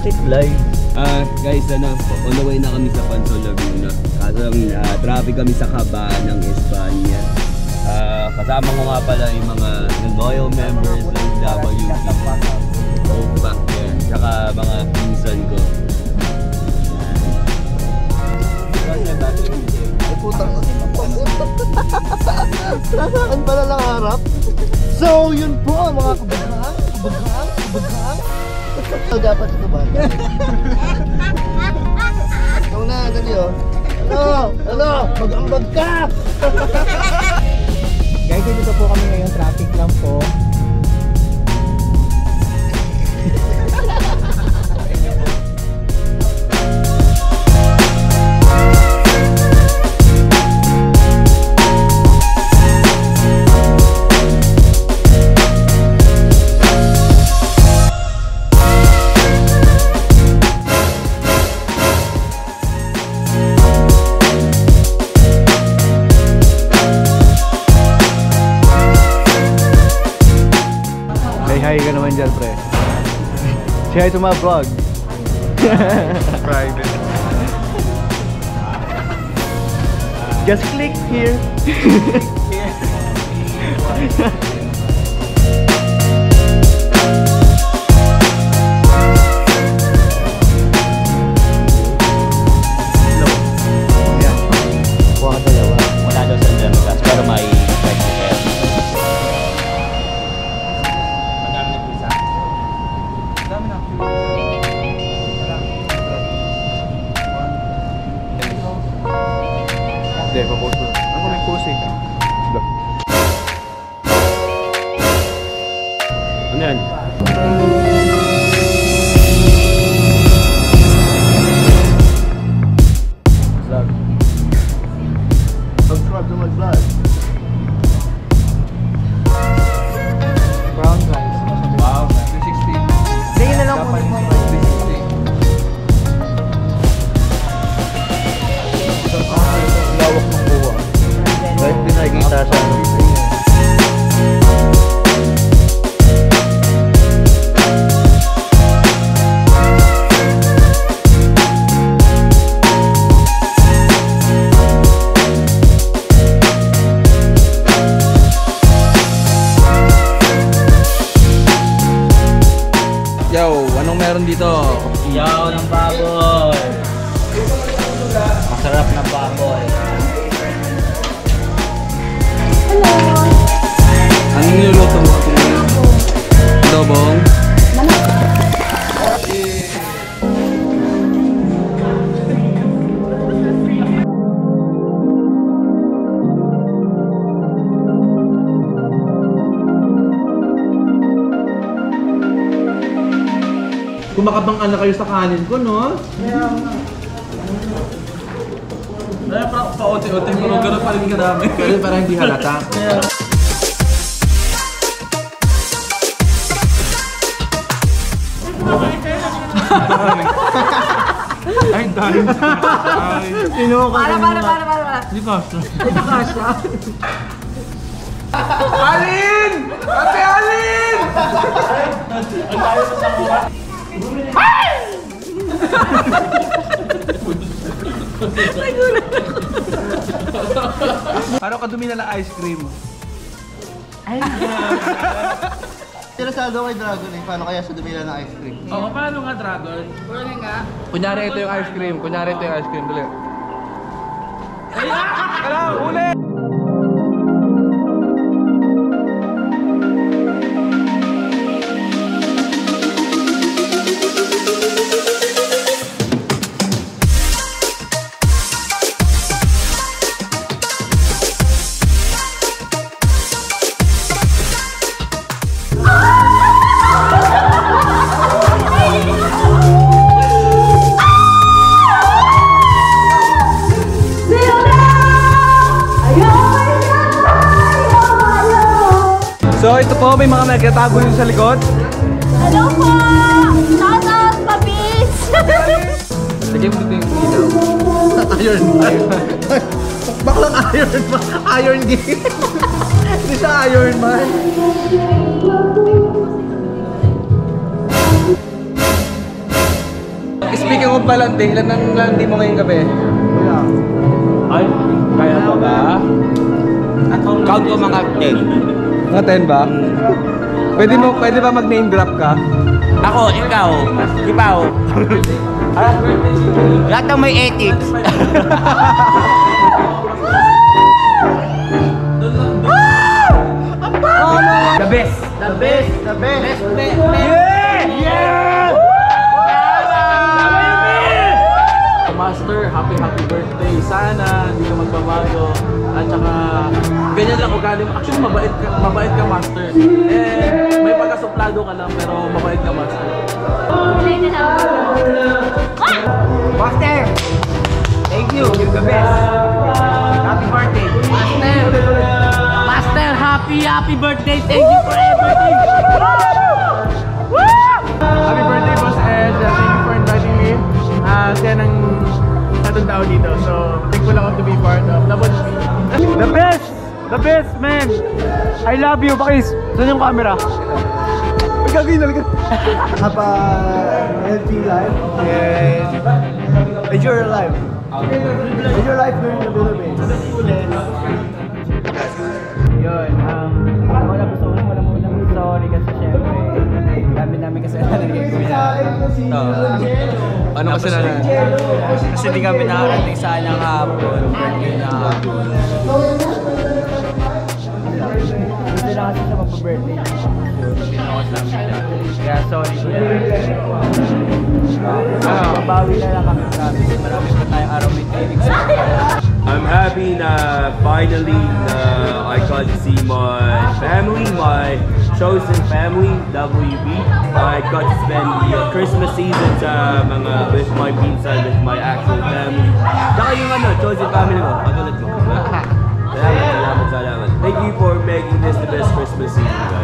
Bakit live? Guys, on the way na kami sa Pansol, Laguna. Kasang traffic kami sa Caba ng Espanya. Kasama ko nga pala yung mga loyal members ng WP. Back there. Tsaka mga pinsan ko. Ay putang nasa akin pala lang harap. So yun po mga kabagaan. So dapat ito ba? Ikaw na, dali oh. Ano? Mag-ambag ka! Guys, dito po kami ngayon, traffic lang po. Hi ka naman dyan, pre. Say hi to my vlog. Private. Just click here. Wala daw sa Democrats, pero may effect ko kaya. Madami na pisa. Dami na. Hindi, papost mo. Ako may posing ka. Ano yan? Vlog. Subscribe to my vlog. Brown rice. Wow, 360. Sige na lang po. Japanese rice, 360. Lawak ng buwa. Kahit di nakikita siya. Yo, anong meron dito? Iyaw ng baboy. Masarap na baboy. Anong niluluto mo? Adobong? Kumakabang na kayo sa kanin ko, no? Kaya pa-ote-ote mo, gano'n pa rin ka namin. Pero parang hindi halata. Ay, dahil. Para. Hindi ka siya. Alin! Ate Alin! Paano kadumi na lang ice cream? Interesado kay Dragon eh. Paano kaya sa dumila ng ice cream? Oo, paano nga, Dragon? Kunyari ito yung ice cream. Dali. Kala, uli! So ito po, may mga nagtatago yung sa likod. Hello po! Shout out, papis! Lagyan mo dito yung ilaw. Iron Man. Baklang Iron Man. Iron Game. Hindi siya Iron Man. speaking of palandi, ilan ang landi mo ngayong gabi? Ay, kaya ba ba? Count ko mga 10. Mga 10 ba? Pwede ba mag-name drop ka? Ako, ikaw, Kipaw. Lahat ng may ethics. The best. The best! The best! Master, happy birthday. Sana hindi ka magbabago. At saka, ganyan lang ugali mo. Actually, mabait ka, Master. Eh, may pagkasuplado ka lang, pero mabait ka, Master. Master! Thank you! You're the best! Happy birthday! Master, happy birthday. Thank you for everything. Happy birthday, Boss Ed. Thank you for inviting me. Siya nang natong tao dito. So, thankful ako to be part of Labon. The best! The best, man! I love you, Bakis! Saan yung camera? Ay, gagawin talaga. Have a healthy life and enjoy your life. Enjoy your life during the Philippines. Yun, wala muna sorry kasi syempre, dami namin kasi nagiging Ano kasi na? kasi di kami nakarating sa ng hapon, birthday na hapon. Gusto lang kasi siya magpa-birthday niya. Pinuot namin siya. Kaya sorry ko na. Babawi na lang kami, promise. Marami pa tayong araw may training sa I'm happy na finally I got to see my family, my chosen family, WB. I got to spend the Christmas season with my pinsan, with my actual family. Saka yung chosen family ko, katulad ko. Salamat. Thank you for making this the best Christmas season.